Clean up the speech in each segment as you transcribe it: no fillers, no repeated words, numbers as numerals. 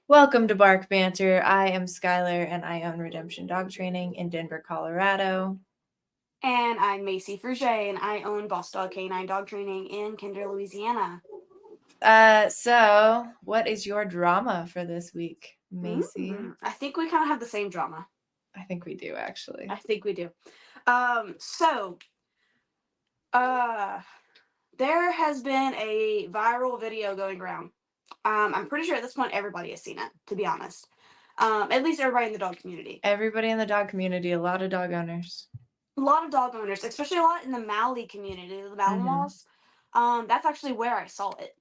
Welcome to Bark Banter. I am Skyler and I own Redemption Dog Training in Denver, Colorado. And I'm Macey Fruget, and I own BossDog Canine Dog Training in Kinder, Louisiana. So what is your drama for this week, Macy? I think we kind of have the same drama. I think we do actually. I think we do. So, uh, there has been a viral video going around. I'm pretty sure at this point everybody has seen it, to be honest. At least everybody in the dog community. Everybody in the dog community, a lot of dog owners. A lot of dog owners, especially a lot in the Maui community, the Mm-hmm. Malinois. That's actually where I saw it.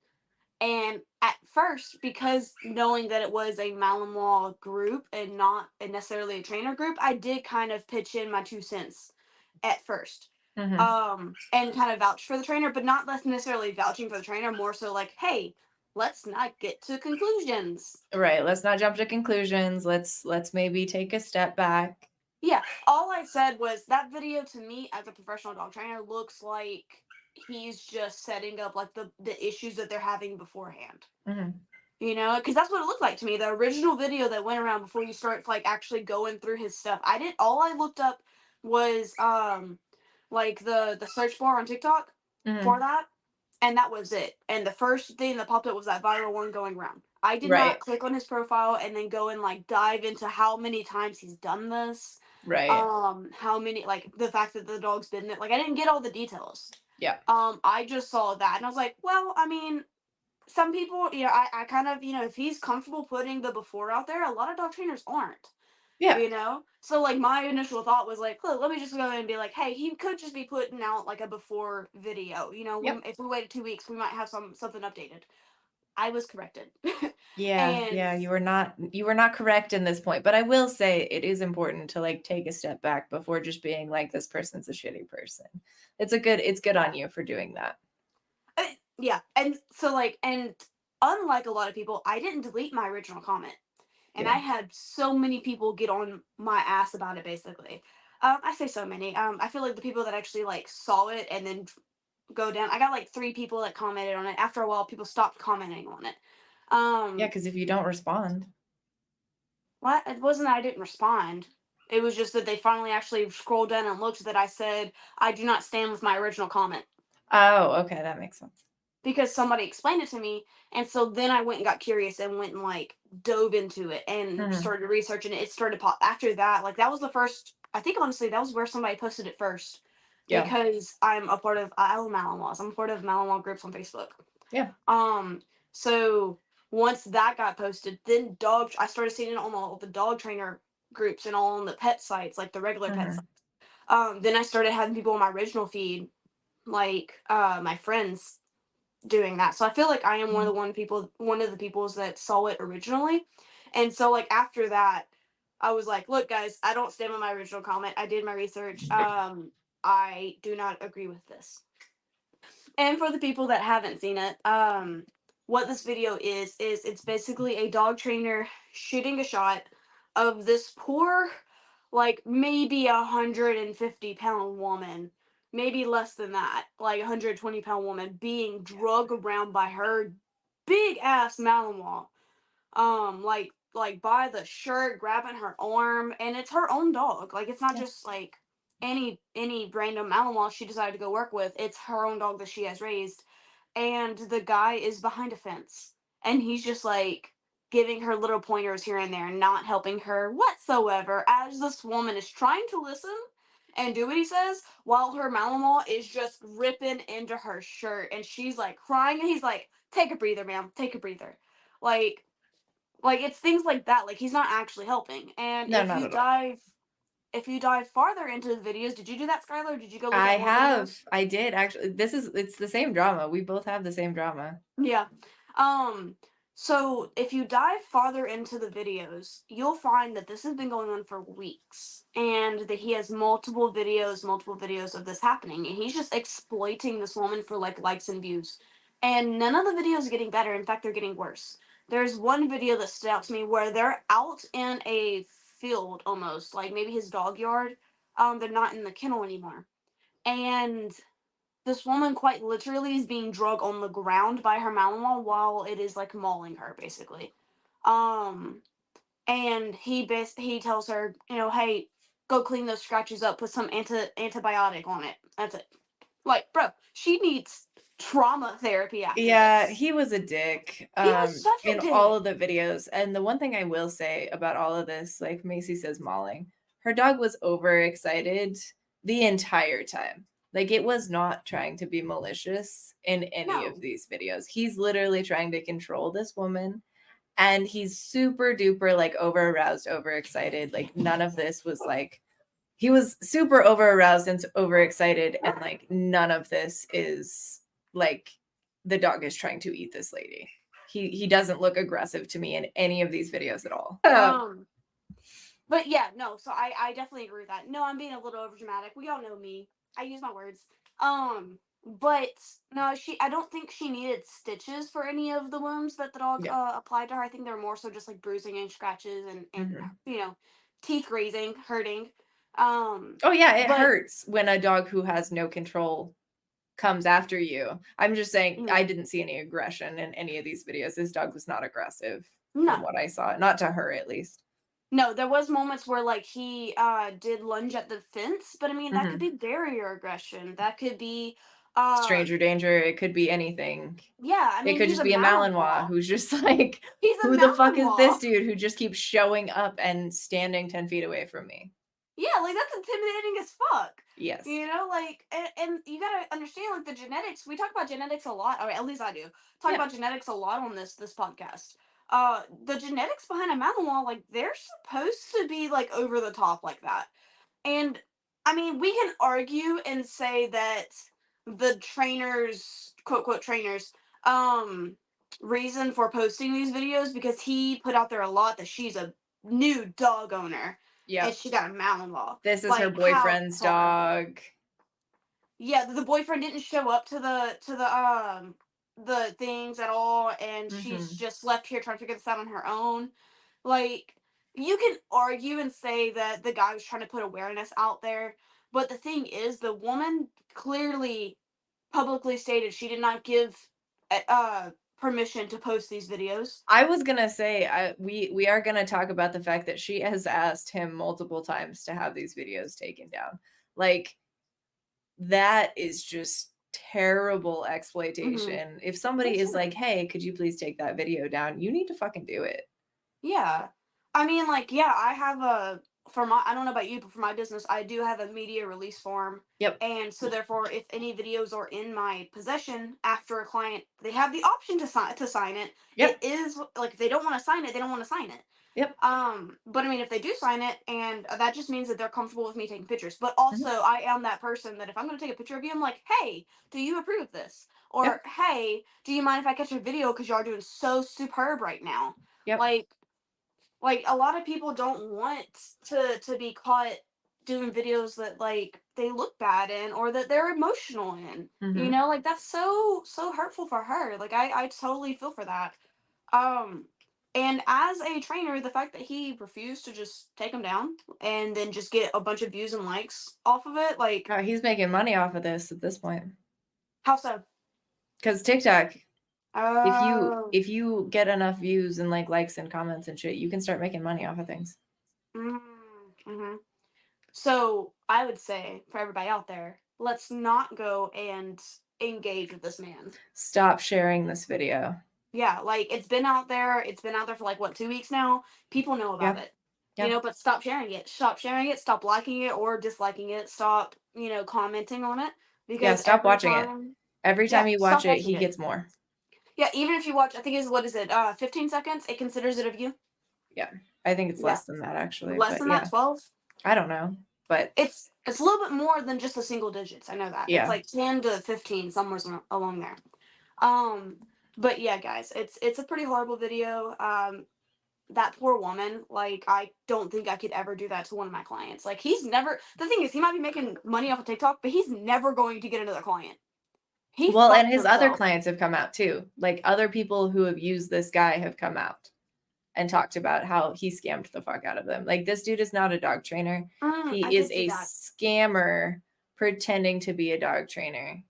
And at first, because knowing that it was a Malinois group and not necessarily a trainer group, I did kind of pitch in my 2 cents at first. Mm-hmm. And kind of vouch for the trainer, but not necessarily vouching for the trainer, more so like, hey, let's not get to conclusions. Right. Let's not jump to conclusions. Let's maybe take a step back. Yeah, all I said was that video to me as a professional dog trainer looks like he's just setting up like the issues that they're having beforehand. Mm-hmm. You know, because that's what it looked like to me. The original video that went around before you start like actually going through his stuff. I did all I looked up was like the search bar on TikTok Mm-hmm. for that, and that was it. And the first thing that popped up was that viral one going around. I did Right. not click on his profile and then go and like dive into how many times he's done this. Right. How many, like the fact that the dog's been there. Like I didn't get all the details. Yeah. I just saw that and I was like, well, I mean, some people, I kind of, if he's comfortable putting the before out there, a lot of dog trainers aren't, Yeah. So like my initial thought was like, look, let me just go in and be like, hey, he could just be putting out like a before video. Yep. If we waited 2 weeks, we might have something updated. I was corrected. Yeah, And yeah, you were not correct in this point, but I will say it is important to like take a step back before just being like this person's a shitty person. It's good yeah. on you for doing that. Yeah, and so like, and unlike a lot of people, I didn't delete my original comment. And Yeah. I had so many people get on my ass about it. Basically, I say so many. I feel like the people that actually like saw it and then go down. I got like 3 people that commented on it. After a while, people stopped commenting on it. Yeah, because if you don't respond. What? It wasn't that I didn't respond. It was just that they finally actually scrolled down and looked that I said I do not stand with my original comment Oh, okay, that makes sense. because somebody explained it to me. And so then I went and got curious and went and like dove into it and Hmm. started researching it. It started pop after that. Like that was the first. I think honestly that was where somebody posted it first Yeah. because I'm a part of I own Malinois. I'm a part of Malinois groups on Facebook. Yeah. Um, so once that got posted, then I started seeing it on all the dog trainer groups and all on the pet sites, like the regular pet sites. Hmm. Then I started having people on my original feed, like my friends doing that. So I feel like I am one of the peoples that saw it originally. And so like after that, I was like, look guys, I don't stand by my original comment. I did my research. I do not agree with this. And for the people that haven't seen it, what this video is it's basically a dog trainer shooting a shot of this poor, like maybe 150-pound woman, maybe less than that, like 120-pound woman being drug around by her big ass Malinois, like by the shirt, grabbing her arm, and it's her own dog. Like it's not Yeah. just like any random Malinois she decided to go work with. It's her own dog that she has raised, and the guy is behind a fence, and he's just like giving her little pointers here and there, not helping her whatsoever. As this woman is trying to listen and do what he says, while her Malinois is just ripping into her shirt, and she's like crying, and he's like, "Take a breather, ma'am. Take a breather." Like it's things like that. Like he's not actually helping. And No, not at all. if you dive farther into the videos, did you do that, Skylar? Did you go look I at more videos? have. I did actually. It's the same drama. We both have the same drama. Yeah. Um, so if you dive farther into the videos, you'll find that this has been going on for weeks and that he has multiple videos of this happening. And he's just exploiting this woman for like likes and views. And none of the videos are getting better. In fact, they're getting worse. There's one video that stood out to me where they're out in a field almost, like maybe his dog yard. They're not in the kennel anymore. And this woman quite literally is being drugged on the ground by her Malinois while it is like mauling her, basically. And he tells her, hey, go clean those scratches up, put some antibiotic on it. That's it. Like, bro, she needs trauma therapy after Yeah, this. he was a dick He was such in a all dick. of the videos. And the one thing I will say about all of this, like Macy says mauling, her dog was overexcited the entire time. Like it was not trying to be malicious in any of No. these videos. He's literally trying to control this woman and he's super duper like over aroused, overexcited. Like none of this was like he was super over aroused and overexcited and like none of this is like the dog is trying to eat this lady. He doesn't look aggressive to me in any of these videos at all. But yeah, no, so I definitely agree with that. No, I'm being a little over dramatic. We all know me. I use my words. But no, I don't think she needed stitches for any of the wounds that the dog Yeah. applied to her. I think they're more so just like bruising and scratches and Mhm. teeth grazing, hurting. Oh yeah, it But hurts when a dog who has no control comes after you. I'm just saying I mm, didn't see any aggression in any of these videos. This dog was not aggressive from no. what I saw, not to her at least. No, there was moments where like he did lunge at the fence, but I mean that could Mhm. be barrier aggression. That could be Stranger danger, it could be anything. yeah, I It mean could he's just a be a Malinois Malinois. who's just like, He's a who the fuck is this Malinois. dude who just keeps showing up and standing 10 feet away from me? Yeah, like that's intimidating as fuck. Yes. Like, and you gotta understand, like the genetics. We talk about genetics a lot, or at least I do. Talk Yeah. about genetics a lot on this podcast. The genetics behind a Malinois, like they're supposed to be like over the top like that. And I mean, we can argue and say that the trainers, quote quote trainers, um, reason for posting these videos because he put out there a lot that she's a new dog owner and Yep. she got a Malinois. This is her Like how boyfriend's horrible. dog. Yeah, the boyfriend didn't show up to the things at all, and she's Mhm. just left here trying to figure this out on her own. Like, you can argue and say that the guy was trying to put awareness out there, but the thing is, the woman clearly publicly stated she did not give permission to post these videos. I was gonna say we are gonna talk about the fact that she has asked him multiple times to have these videos taken down. Like that is just terrible Mm-hmm. exploitation. If somebody For is sure. like, "Hey, could you please take that video down?" You need to fucking do it. Yeah. I mean, like, yeah, I have for my, I don't know about you, but for my business, I do have a media release form. Yep. And so therefore, if any videos are in my possession after a client, they have the option to sign it. It Yep. is like, if they don't want to sign it, they don't want to sign it. Yep. But I mean, if they do sign it, and that just means that they're comfortable with me taking pictures. But Mhm. also, I am that person that if I'm going to take a picture of you, I'm like, hey, do you approve of this? Yep. Or hey, do you mind if I catch a video because y'all are doing so superb right now? Yep. Like, a lot of people don't want to be caught doing videos that like they look bad in or that they're emotional in. Mhm. Like that's so hurtful for her. Like I totally feel for that. Um and as a trainer, the fact that he refused to just take them down and then just get a bunch of views and likes off of it, like He's making money off of this at this point. how so? Because TikTok, if you Oh. if you get enough views and like likes and comments and shit, you can start making money off of things. Mm-hmm. So I would say for everybody out there, let's not go and engage with this man. Stop sharing this video. Yeah, like it's been out there. It's been out there for like what 2 weeks now. People know about Yeah. it. Yeah. But stop sharing it. Stop sharing it. Stop liking it or disliking it. Stop commenting on it Yeah, because stop every watching it. time, Every time yeah, you watch stop it, watching he it. gets more. Yeah, even if you watch, I think is what is it? 15 seconds. It considers it a view. Yeah. I think it's Yeah, less than that actually, less but than that, yeah. 12. I don't know. But It's a little bit more than just the single digits. I know that it's yeah. like 10 to 15 somewhere along there. Um, but yeah, guys, it's a pretty horrible video. That poor woman, like I don't think I could ever do that to one of my clients. Like he's never. The thing is, he might be making money off of TikTok, but he's never going to get another client. He Well, and fucked his other himself. clients have come out too. Like other people who have used this guy have come out and talked about how he scammed the fuck out of them. Like this dude is not a dog trainer. I He is did see a that. scammer pretending to be a dog trainer.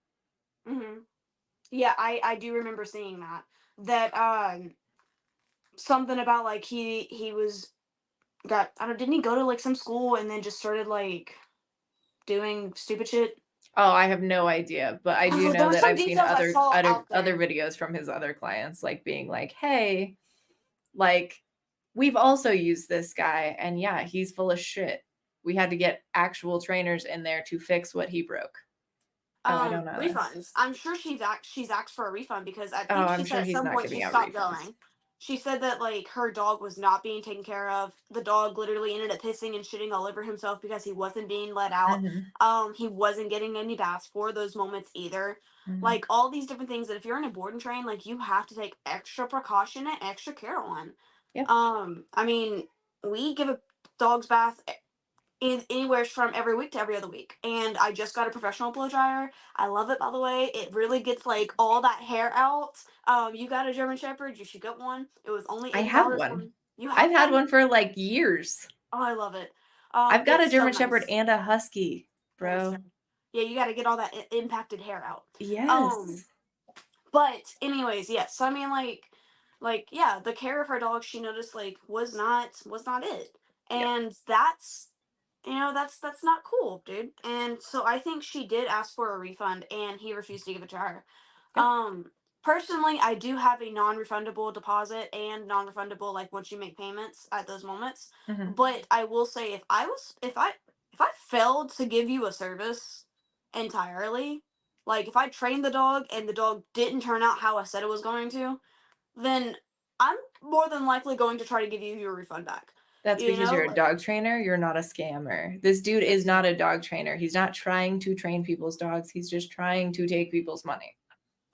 Yeah, I do remember seeing that. That something about like he was got I don't didn't he go to like some school and then just started like doing stupid shit? Oh, I have no idea, but I do There know was that some I've seen details I other saw other out other there. videos from his other clients, like being like, "Hey, like we've also used this guy, and yeah, he's full of shit. We had to get actual trainers in there to fix what he broke." Oh, I don't know this. Refunds. I'm sure she's asked for a refund because I Oh, think I'm she said sure at he's some not point giving she out stopped refunds. going. She said that like her dog was not being taken care of. The dog literally ended up pissing and shitting all over himself because he wasn't being let out. Mhm, He wasn't getting any baths for those moments either. mhm. Like all these different things that if you're in a board and train, like you have to take extra precaution and extra care on. Yep. I mean, we give a dog's bath in anywhere from every week to every other week. And I just got a professional blow dryer. I love it by the way. It really gets like all that hair out. You got a German Shepherd, you should get one. It was only I have $80 one. from you I've have had one? one for like years. Oh, I love it. I've got a It's so German Shepherd nice. and a Husky, Nice. bro. Yeah, you got to get all that impacted hair out. Um, Yes. but anyways, yes. So I mean, like yeah, the care of her dog she noticed like was not it, Yep. and that's that's not cool, dude. And so I think she did ask for a refund, and he refused to give it to her. Yep. Personally, I do have a non-refundable deposit and non-refundable like once you make payments at those moments. Mhm. But I will say, if I failed to give you a service entirely, like if I trained the dog and the dog didn't turn out how I said it was going to, then I'm more than likely going to try to give you your refund back. That's You because know, you're a like dog trainer, you're not a scammer. This dude is that's not fair. a dog trainer. He's not trying to train people's dogs. He's just trying to take people's money.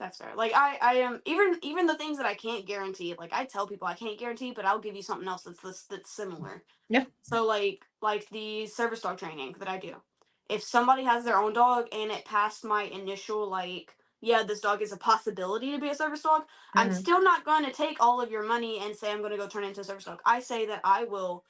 That's fair. Like I am even the things that I can't guarantee. Like I tell people I can't guarantee, but I'll give you something else that's similar. Yeah. So like the service dog training that I do. If somebody has their own dog and it passed my initial like, yeah, this dog is a possibility to be a service dog, I'm Mhm. still not going to take all of your money and say I'm going to go turn it into a service dog. I say that I will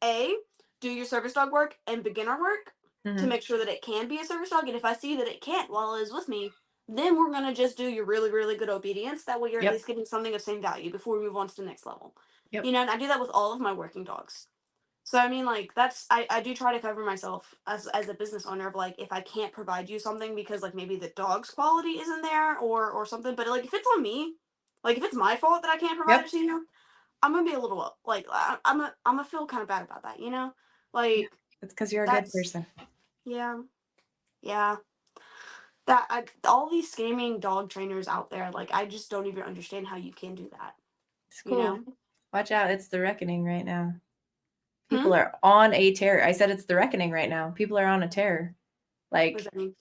a do your service dog work and beginner work to Mhm. make sure that it can be a service dog, and if I see that it can't while it is with me, then we're going to just do your really really good obedience. That way you're at Yep. least getting something of same value before we move on to the next level. Yep. And I do that with all of my working dogs. So I mean, like that's I do try to cover myself as a business owner of like if I can't provide you something because like maybe the dog's quality isn't there or something, but like if it's on me, like if it's my fault that I can't provide Yep. it to you, I'm gonna be a little like I'm gonna feel kind of bad about that, Yeah. like It's because you're a good that's person. yeah yeah all these scamming dog trainers out there, like I just don't even understand how you can do that, It's you cool. know? Watch out. It's the reckoning right now. Hmm? People are on a tear. I said it's the reckoning right now. People are on a tear. What does Like, that mean?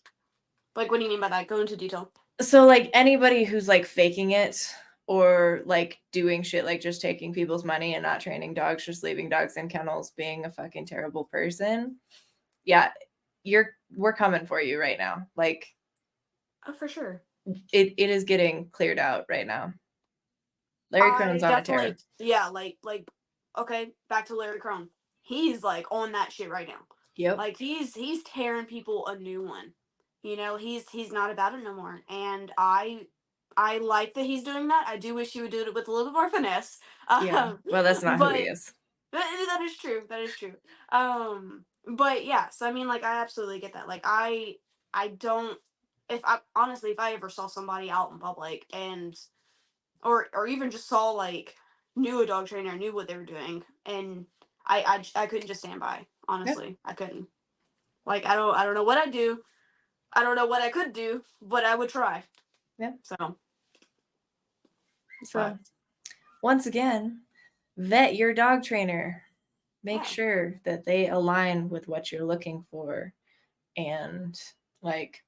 Like what do you mean by that? Go into detail. so like anybody who's like faking it or like doing shit like just taking people's money and not training dogs, just leaving dogs in kennels, being a fucking terrible person. Yeah, we're coming for you right now. Like Oh, for sure. it is getting cleared out right now. Larry Crone's I on a definitely, tear. yeah, okay, back to Larry Crone. He's like on that shit right now. Yep. Like he's tearing people a new one. He's not about it no more. And I like that he's doing that. I do wish he would do it with a little bit more finesse. Yeah. Um, Well, that's not who he but is. that is true. That is true. But yeah, so I mean, like I absolutely get that. Like I don't. If I honestly, if I ever saw somebody out in public and or even just saw like knew a dog trainer, knew what they were doing, and I couldn't just stand by. Yep. Honestly, I couldn't. Like I don't know what I'd do. I don't know what I could do, but I would try. Yep. So, So but once again, vet your dog trainer. Make yeah, sure that they align with what you're looking for. And like,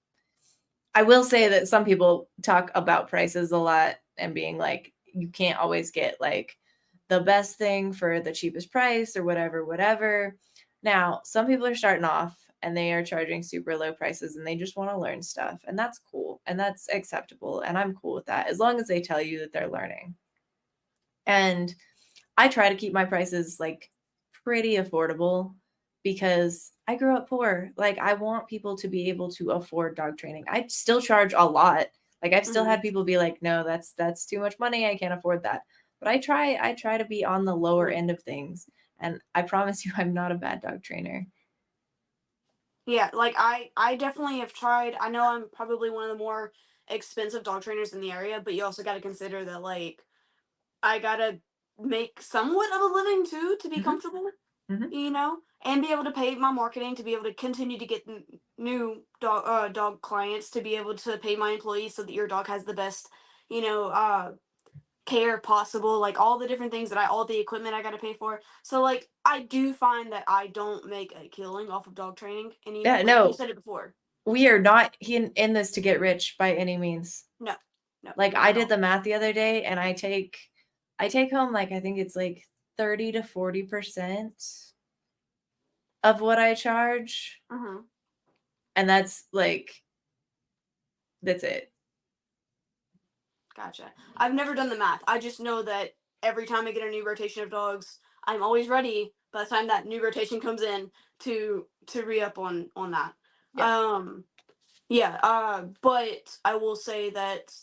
I will say that some people talk about prices a lot and being like, you can't always get like the best thing for the cheapest price or whatever, whatever. Now, some people are starting off and they are charging super low prices and they just want to learn stuff. And that's cool and that's acceptable. And I'm cool with that as long as they tell you that they're learning. And I try to keep my prices like pretty affordable because I grew up poor. Like I want people to be able to afford dog training. I still charge a lot. Like I've still mm-hmm. had people be like, "No, that's too much money. I can't afford that." But I try to be on the lower Mhm. end of things. And I promise you I'm not a bad dog trainer. Yeah, like I definitely have tried. I know I'm probably one of the more expensive dog trainers in the area, but you also got to consider that like I got to make somewhat of a living too to be Hmm. comfortable, Hmm. and be able to pay my marketing to be able to continue to get new dog clients, to be able to pay my employees so that your dog has the best, you know, care possible, like all the different things that all the equipment I got to pay for. So like I do find that I don't make a killing off of dog training, and Yeah, like you no, said it before. we are not in this to get rich by any means. No, no, Like not I at did all. the math the other day and I take home like I think it's like 30 to 40% of what I charge. Hmm. And that's it. Gotcha. I've never done the math. I just know that every time I get a new rotation of dogs, I'm always ready by the time that new rotation comes in to re up on that. Yeah. Yeah, but I will say that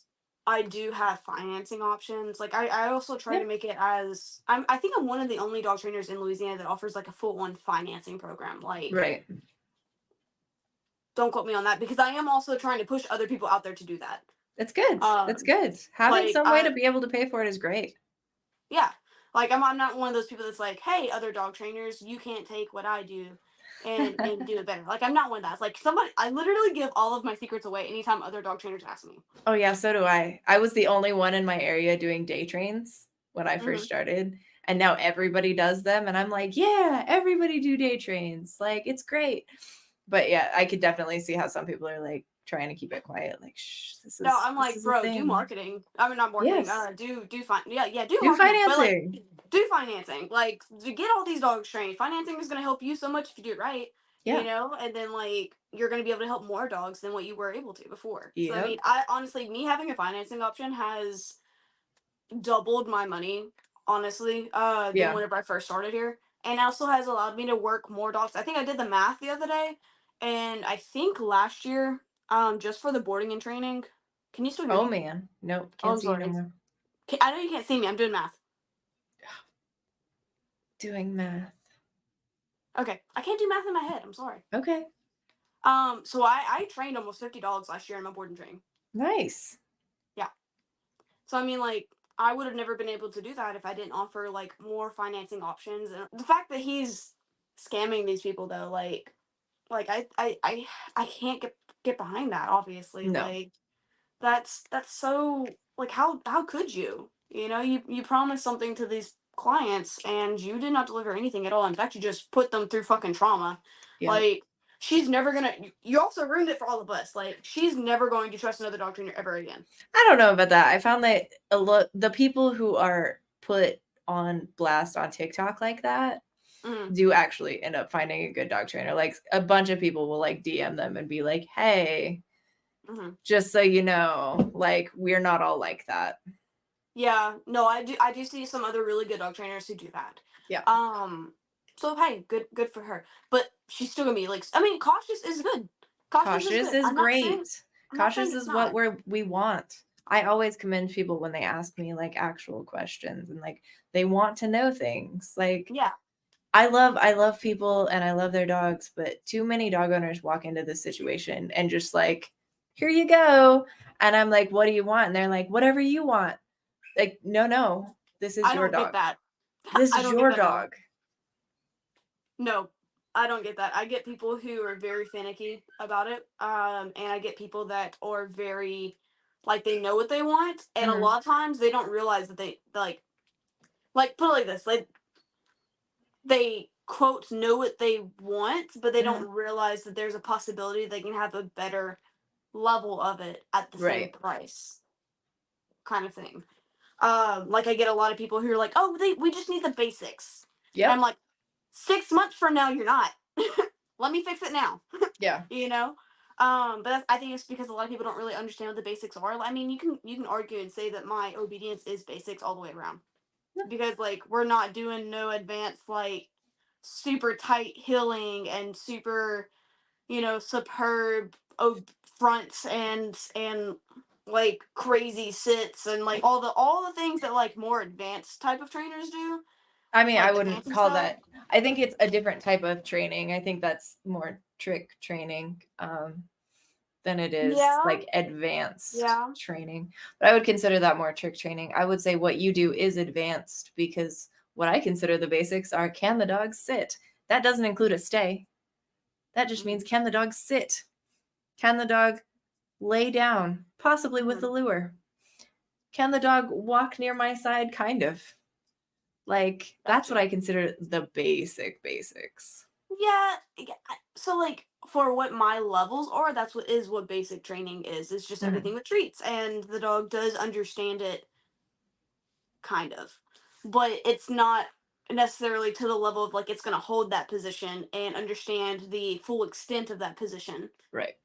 I do have financing options. Like I also try Yeah. to make it as I think I'm one of the only dog trainers in Louisiana that offers like a full on financing program. Like Right. don't quote me on that, because I am also trying to push other people out there to do that. That's good. That's Um good. Having like some way to be able to pay for it is great. yeah. Like I'm not one of those people that's like, "Hey, other dog trainers, you can't take what I do and do it better." Like I'm not one of that. It's like somebody I literally give all of my secrets away anytime other dog trainers ask me. Oh yeah, so do I. I was the only one in my area doing day trains when I first Mhm. started, and now everybody does them and I'm like, "Yeah, everybody do day trains. Like it's great." But yeah, I could definitely see how some people are like trying to keep it quiet like, "Shh, this No, is I'm this like, is a bro, do thing." marketing. I mean, not marketing. Yes. Do fine. Yeah, do Do marketing, but like, financing. do financing. Like, to get all these dogs trained, financing is gonna help you so much if you do it right. Yeah. And then like you're gonna be able to help more dogs than what you were able to before. So I Yep. mean, I honestly, me having a financing option has doubled my money, honestly, than Yeah. whenever I first started here, and also has allowed me to work more dogs. I think I did the math the other day, and I think last year, just for the boarding and training. Can you still hear Oh me? man. Nope, Oh, can't I'm see you no sorry. more. I know you can't see me. I'm doing math. Doing math. Okay, I can't do math in my head. I'm sorry. Okay. So I trained almost 50 dogs last year in my board and training. Nice. Yeah. So I mean, like, I would have never been able to do that if I didn't offer like more financing options. And the fact that he's scamming these people, though, like I can't get behind that. Obviously, No. like that's so like how could you? You promised something to these clients and you did not deliver anything at all. In fact, you just put them through fucking trauma. Yep. Like she's never gonna. You also ruined it for all of us. Like she's never going to trust another dog trainer ever again. I don't know about that. I found that the people who are put on blast on TikTok like that Mm, do actually end up finding a good dog trainer. Like a bunch of people will like DM them and be like, "Hey, hmm. just so you know, like we're not all like that." Yeah, no, I do see some other really good dog trainers who do that. Yeah. Um, so hey, good for her. But she's still gonna be like, I mean, cautious is good. Cautious is Cautious good. is I'm not saying great. I'm not saying Cautious it's is what not. we want. I always commend people when they ask me like actual questions and like they want to know things. Like Yeah. I love people and I love their dogs, but too many dog owners walk into this situation and just like, here you go. And I'm like, what do you want? And they're like, whatever you want. Like, no, this is I your don't get dog. that. This I is don't get your that at all. dog. No, I don't get that. I get people who are very finicky about it. And I get people that are very like they know what they want, and a Hmm. lot of times they don't realize that they like put it like this. They quote know what they want, but they Hmm. don't realize that there's a possibility they can have a better level of it at the same Right. price, kind of thing. Like I get a lot of people who are like, "Oh, we just need the basics," and I'm Yep. like, 6 months from now, you're not. Let me fix it now. Yeah. you know. But I think it's because a lot of people don't really understand what the basics are. I mean, you can argue and say that my obedience is basics all the way around, because like we're not doing no advanced like super tight healing and super superb fronts and like crazy sits and like all the things that like more advanced type of trainers do. I mean, I Like the wouldn't fancy call stuff. that. I think it's a different type of training. I think that's more trick training than it is Yeah. like advanced Yeah. training. But I would consider that more trick training. I would say what you do is advanced because what I consider the basics are, can the dog sit? That doesn't include a stay. That just means, can the dog sit? Can the dog lay down, possibly with a lure? Can the dog walk near my side? Kind of. Like, that's what Gotcha. I consider the basics. Yeah. So like for what my levels are, that's what basic training is. It's just Mhm. everything with treats, and the dog does understand it, kind of, but it's not necessarily to the level of like it's gonna hold that position and understand the full extent of that position. Right.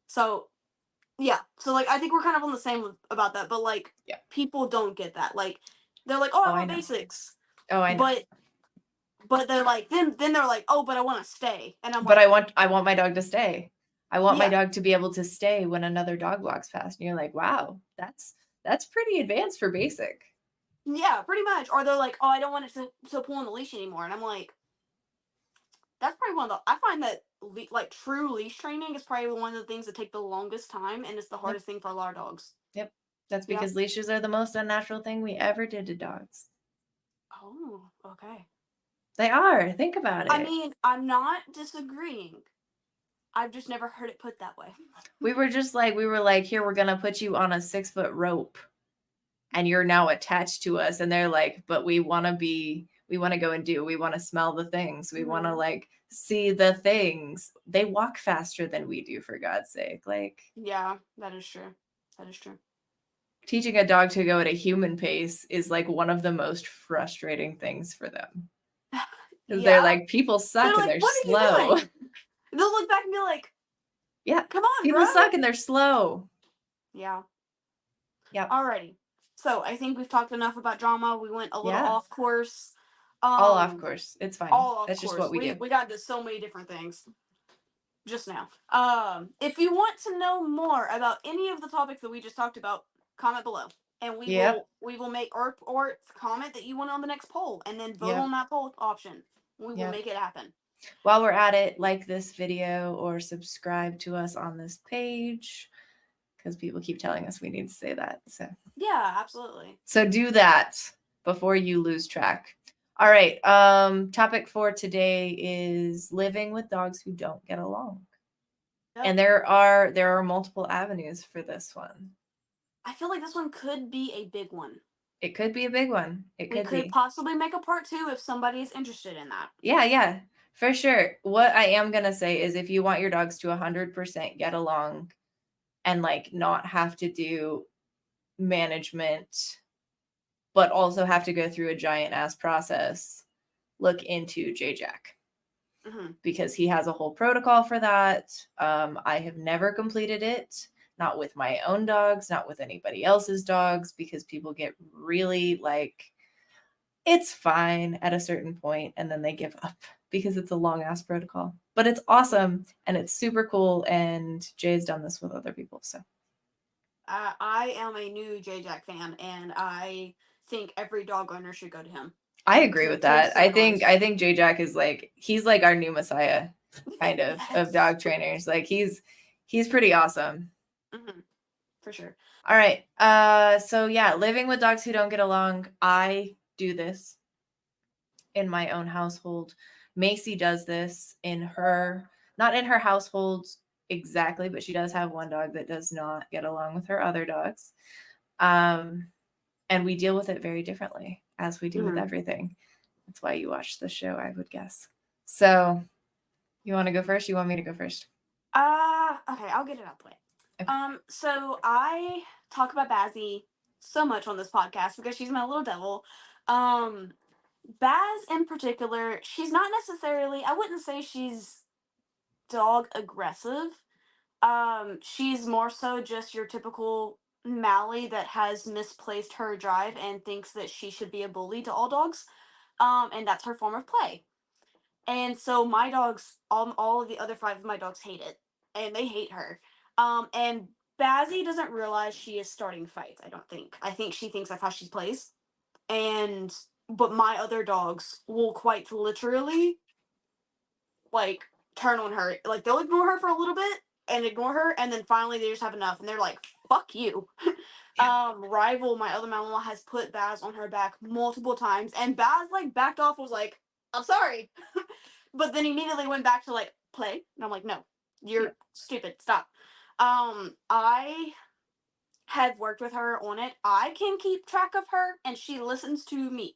So yeah, so like I think we're kind of on the same about that, but like Yeah. people don't get that. Like they're like, oh, I Oh, I want know. basics, Oh, I know. but they're like then they're like, oh, but I want to stay, and I'm But like, I want my dog to stay. I want my yeah, dog to be able to stay when another dog walks past. And you're like, wow, that's pretty advanced for basic. yeah, pretty much. Or they're like, oh, I don't want it to pull on the leash anymore, and I'm like, that's probably one of the. I find that like true leash training is probably one of the things that take the longest time, and it's the Yep. hardest thing for a lot of dogs. Yep. That's Yeah. because leashes are the most unnatural thing we ever did to dogs. Oh, okay. They are. Think about I it. mean, I'm not disagreeing. I've just never heard it put that way. We were like, here, we're gonna put you on a 6-foot rope and you're now attached to us. And they're like, but we want to go and we want to smell the things. We want to Mhm. like see the things. They walk faster than we do, for God's sake. Like, Yeah, that is true. That is true. teaching a dog to go at a human pace is like one of the most frustrating things for them. Because they're Yeah. like, people They're suck and like, they're what are you slow. doing? They'll look back and be like, Yeah. come on, People bro. suck and they're slow. Yeah. Yep. Alrighty. So I think we've talked enough about drama. We went a little Yeah. off course. All off Um, course. It's fine. all off That's just what course. we do. We got into so many different things just now. If you want to know more about any of the topics that we just talked about, comment below, and Yep. we will make or comment that you want on the next poll, and then vote Yep. on that poll option. We will Yep. make it happen. While we're at it, like this video or subscribe to us on this page because people keep telling us we need to say that. Yeah, absolutely. So do that before you lose track. All right. Topic for today is living with dogs who don't get along. Yep. And there are multiple avenues for this one. I feel like this one could be a big one. It could be a big one. It We could could be. possibly make a part 2 if somebody is interested in that. Yeah, for sure. What I am going to say is if you want your dogs to 100% get along and like not have to do management, but also have to go through a giant ass process, look into J-Jack. Mm-hmm. Because he has a whole protocol for that. I have never completed it, not with my own dogs, not with anybody else's dogs, because people get really like, it's fine at a certain point, and then they give up because it's a long ass protocol. But it's awesome and it's super cool, and Jay's done this with other people. So I am a new J-Jack fan, and I think every dog owner should go to him. I agree with To that. seminars. I think J-Jack is like, he's like our new messiah kind of Yes. dog trainers. Like he's pretty awesome. Mm-hmm. For sure. All right. So yeah, living with dogs who don't get along. I do this in my own household. Macey does this in her, not in her household exactly, but she does have one dog that does not get along with her other dogs. And we deal with it very differently, as we do with everything. That's why you watch the show, I would guess. So you want to go first? You want me to go first? Okay, I'll get it out the way. Okay. So I talk about Bazzy so much on this podcast because she's my little devil. Baz in particular, she's not necessarily, I wouldn't say she's dog aggressive. She's more so just your typical Mally that has misplaced her drive and thinks that she should be a bully to all dogs. And that's her form of play. And so my dogs, all of the other 5 of my dogs hate it, and they hate her. And Bazzy doesn't realize she is starting fights, I don't think. I think she thinks that's how she plays. But my other dogs will quite literally, like, turn on her. Like, they'll ignore her for a little bit and ignore her, and then finally they just have enough, and they're like, fuck you. Yeah. Rival, my other Malinois, has put Baz on her back multiple times, and Baz, like, backed off, was like, I'm sorry. But then immediately went back to, like, play. And I'm like, no, Yeah. you're stupid. Stop. I have worked with her on it. I can keep track of her, and she listens to me.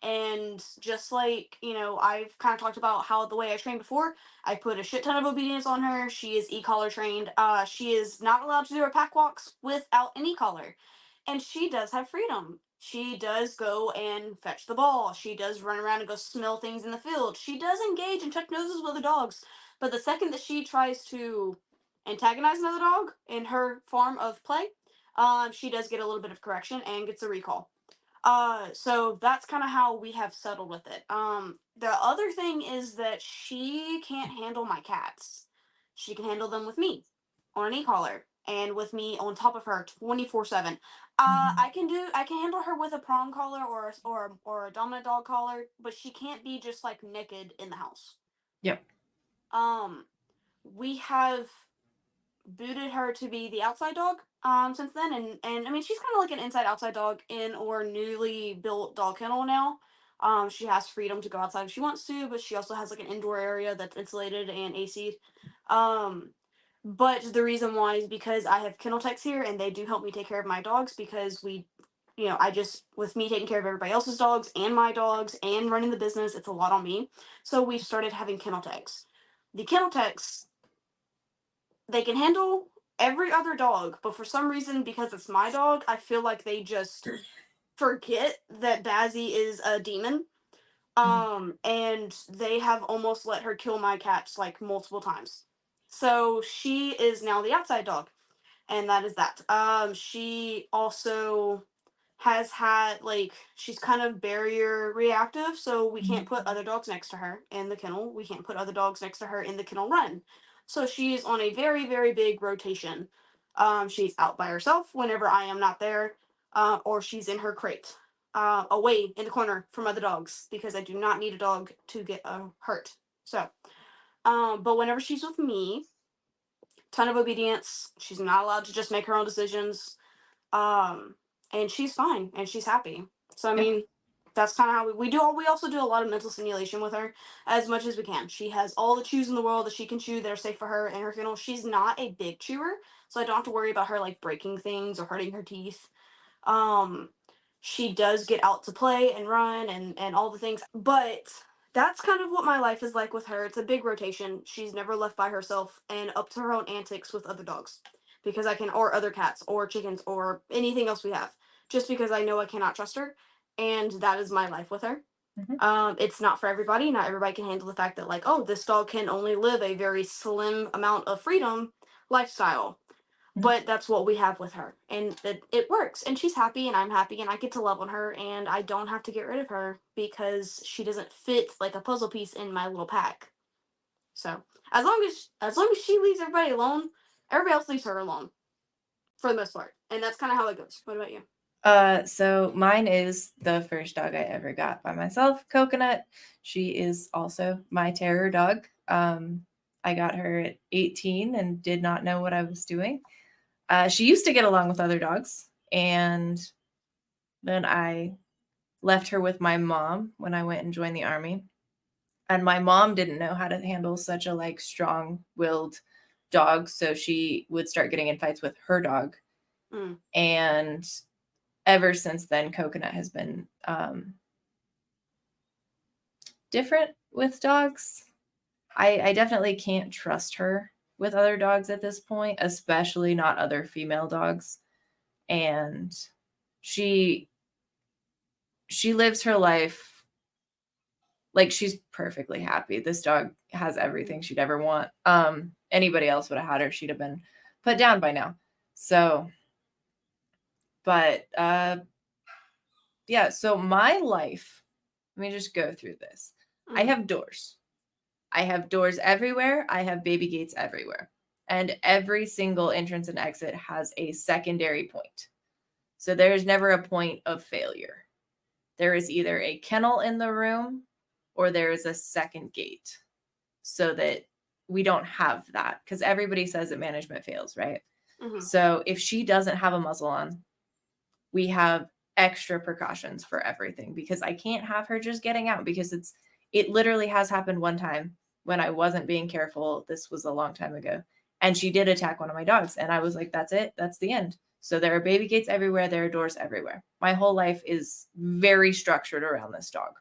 And just like, I've kind of talked about how the way I trained before, I put a shit ton of obedience on her. She is e-collar trained. She is not allowed to do her pack walks without an e-collar. And she does have freedom. She does go and fetch the ball. She does run around and go smell things in the field. She does engage and check noses with the dogs. But the second that she tries to antagonize another dog in her form of play, she does get a little bit of correction and gets a recall. So that's kind of how we have settled with it. The other thing is that she can't handle my cats. She can handle them with me on an e-collar and with me on top of her 24/7. I can handle her with a prong collar or a dominant dog collar, but she can't be just like naked in the house. Yep. Um, we have booted her to be the outside dog since then, and I mean she's kind of like an inside outside dog in our newly built dog kennel now. She has freedom to go outside if she wants to, but she also has like an indoor area that's insulated and AC'd. um but the reason why is because I have kennel techs here, and they do help me take care of my dogs, because I just, with me taking care of everybody else's dogs and my dogs and running the business, it's a lot on me. So we've started having kennel techs. The kennel techs, they can handle every other dog, but for some reason, because it's my dog, I feel like they just forget that Bazzy is a demon. And they have almost let her kill my cats like multiple times. So she is now the outside dog, and that is that. She also has had, like, she's kind of barrier reactive, so we can't put other dogs next to her in the kennel. We can't put other dogs next to her in the kennel run. So she's on a very, very big rotation. She's out by herself whenever I am not there, or she's in her crate, away in the corner from other dogs, because I do not need a dog to get hurt. So, but whenever she's with me, ton of obedience. She's not allowed to just make her own decisions. Um, and she's fine and she's happy. So I Yeah. mean, that's kind of how we do. We also do a lot of mental stimulation with her as much as we can. She has all the chews in the world that she can chew that are safe for her and her kennel. She's not a big chewer, so I don't have to worry about her like breaking things or hurting her teeth. Um, she does get out to play and run and all the things, but that's kind of what my life is like with her. It's a big rotation. She's never left by herself and up to her own antics with other dogs, because I can, or other cats or chickens or anything else we have, just because I know I cannot trust her, and that is my life with her. Mhm. It's not for everybody. Not everybody can handle the fact that, like, oh, this dog can only live a very slim amount of freedom lifestyle. Mhm. But that's what we have with her, and it works, and she's happy and I'm happy, and I get to love on her, and I don't have to get rid of her because she doesn't fit like a puzzle piece in my little pack. So as long as she leaves everybody alone, everybody else leaves her alone for the most part, and that's kind of how it goes. What about you? So mine is the first dog I ever got by myself, Coconut. She is also my terror dog. I got her at 18 and did not know what I was doing. She used to get along with other dogs, and then I left her with my mom when I went and joined the army. And my mom didn't know how to handle such a like strong-willed dog, so she would start getting in fights with her dog. Mm. And ever since then, Coconut has been different with dogs. I definitely can't trust her with other dogs at this point, especially not other female dogs. And she lives her life like she's perfectly happy. This dog has everything she'd ever want. Anybody else would have had her, she'd have been put down by now. So, but yeah, so my life, let me just go through this. I Mm. have doors. I have doors everywhere. I have baby gates everywhere. and every single entrance and exit has a secondary point. So there is never a point of failure. There is either a kennel in the room or there is a second gate, so that we don't have that, because everybody says that management fails, right? Mm-hmm. So if she doesn't have a muzzle on, we have extra precautions for everything, because I can't have her just getting out, because it literally has happened one time when I wasn't being careful. This was a long time ago, and she did attack one of my dogs, and I was like, that's it, that's the end. So there are baby gates everywhere, there are doors everywhere. My whole life is very structured around this dog.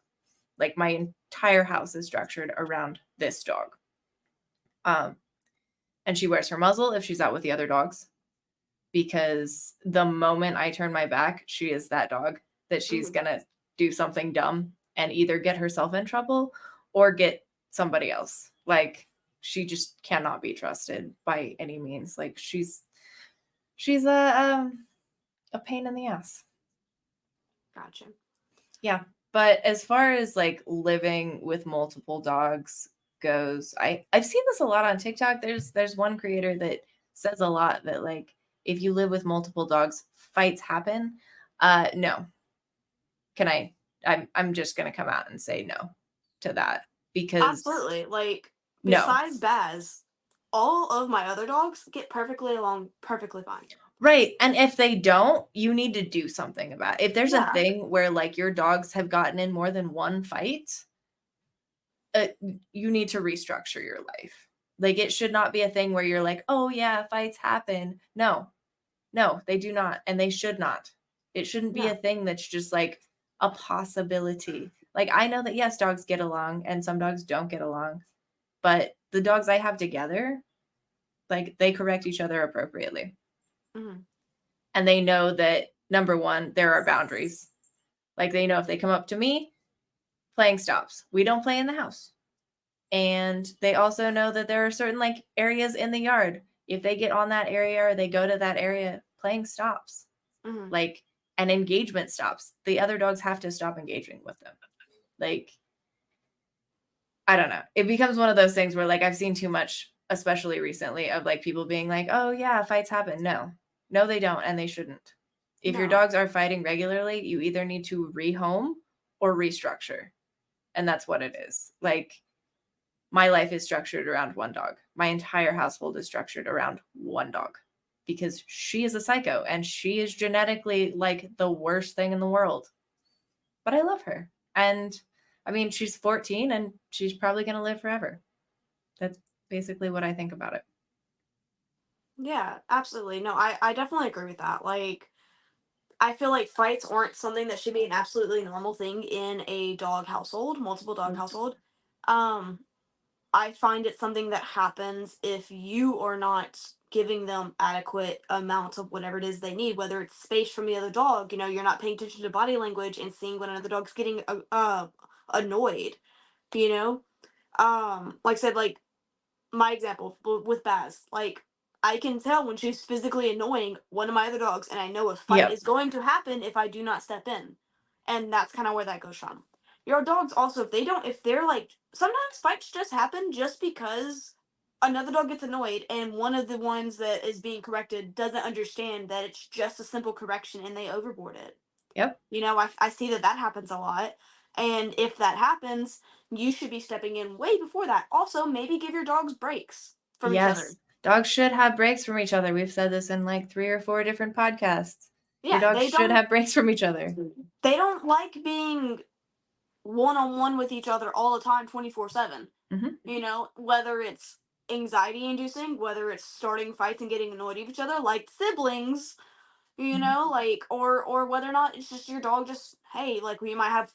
Like my entire house is structured around this dog. And she wears her muzzle if she's out with the other dogs, because the moment I turn my back, she is that dog that she's gonna do something dumb and either get herself in trouble or get somebody else. Like, she just cannot be trusted by any means. Like, she's a pain in the ass. Gotcha. Yeah. But as far as like living with multiple dogs goes, I've seen this a lot on TikTok. There's one creator that says a lot that, like, if you live with multiple dogs, fights happen. No. I'm just gonna come out and say no to that, because Absolutely. Like, no. besides Baz, all of my other dogs get perfectly along perfectly fine. Right. And if they don't, you need to do something about it. If there's Yeah. a thing where like your dogs have gotten in more than one fight, you need to restructure your life. Like, it should not be a thing where you're like, oh yeah, fights happen. No, they do not. And they should not. It shouldn't be No. a thing that's just like a possibility. Like, I know that yes, dogs get along and some dogs don't get along, but the dogs I have together, like, they correct each other appropriately. Mm-hmm. And they know that, number one, there are boundaries. Like, they know if they come up to me, playing stops. We don't play in the house. And they also know that there are certain like areas in the yard. If they get on that area or they go to that area, playing stops. Mm-hmm. Like, an engagement stops. The other dogs have to stop engaging with them. Like, I don't know. It becomes one of those things where, like, I've seen too much, especially recently, of like people being like, oh yeah, fights happen. No, they don't. And they shouldn't. If your No. dogs are fighting regularly, you either need to rehome or restructure. And that's what it is. Like, my life is structured around one dog. My entire household is structured around one dog, because she is a psycho and she is genetically like the worst thing in the world. But I love her. And I mean, she's 14 and she's probably going to live forever. That's basically what I think about it. Yeah, absolutely. No, I definitely agree with that. Like, I feel like fights aren't something that should be an absolutely normal thing in a dog household, multiple dog household. Um, I find it something that happens if you are not giving them adequate amounts of whatever it is they need, whether it's space from the other dog, you're not paying attention to body language and seeing when another dog's getting annoyed, you know? Like I said, like my example with Baz, like I can tell when she's physically annoying one of my other dogs, and I know a fight Yep. is going to happen if I do not step in, and that's kind of where that goes from. Your dogs also, if they're like, sometimes fights just happen just because another dog gets annoyed and one of the ones that is being corrected doesn't understand that it's just a simple correction and they overboard it. Yep. I see that happens a lot. And if that happens, you should be stepping in way before that. Also, maybe give your dogs breaks from each other. Yes. Dogs should have breaks from each other. We've said this in like 3 or 4 different podcasts. Your Yeah, dogs should have breaks from each other. they don't like being one on one with each other all the time, 24/7. Whether it's anxiety inducing, whether it's starting fights and getting annoyed at each other, like siblings, like or whether or not it's just your dog just, hey, like we might have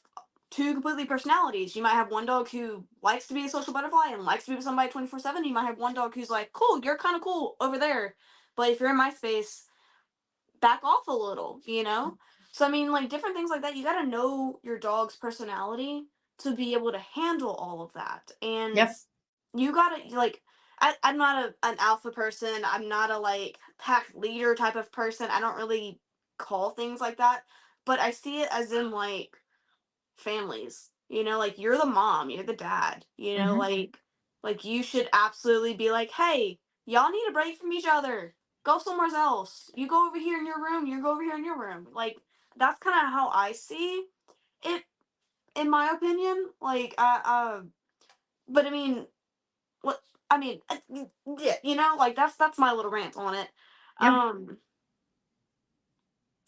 two completely personalities. You might have one dog who likes to be a social butterfly and likes to be with somebody 24/7. You might have one dog who's like, cool, you're kind of cool over there, but if you're in my space, back off a little. So I mean, like different things like that. You got to know your dog's personality to be able to handle all of that. And Yep. you got to like I'm not an alpha person. I'm not a like pack leader type of person. I don't really call things like that, but I see it as in like families. Like you're the mom, you're the dad, Mhm. like you should absolutely be like, "Hey, y'all need a break from each other. Go somewhere else. You go over here in your room. You go over here in your room. Like, that's kind of how I see it, in my opinion. Like, but I mean, what I mean, yeah, like that's my little rant on it. Yeah.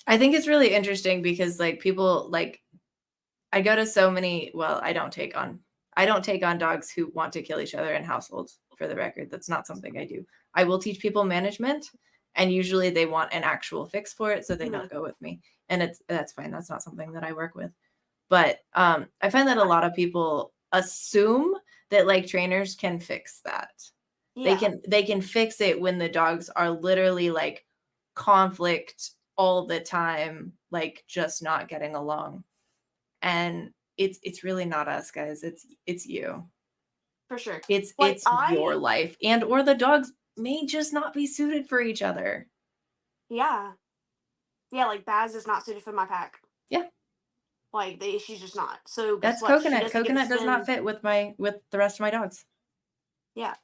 I think it's really interesting because like people like I go to so many, well, I don't take on dogs who want to kill each other in households, for the record. That's not something I do. I will teach people management, and usually they want an actual fix for it, so they don't go with me. And that's fine. That's not something that I work with. But I find that a lot of people assume that like trainers can fix that. Yeah. They can fix it when the dogs are literally like conflict all the time, like just not getting along. And it's really not us, guys. It's you. For sure. It's Like, your life, and or the dogs may just not be suited for each other. Yeah. Yeah, like Baz is not suited for my pack. Yeah. Like, she's just not. So guess That's what? She Coconut. doesn't get to Coconut does not spend. fit with the rest of my dogs. Yeah.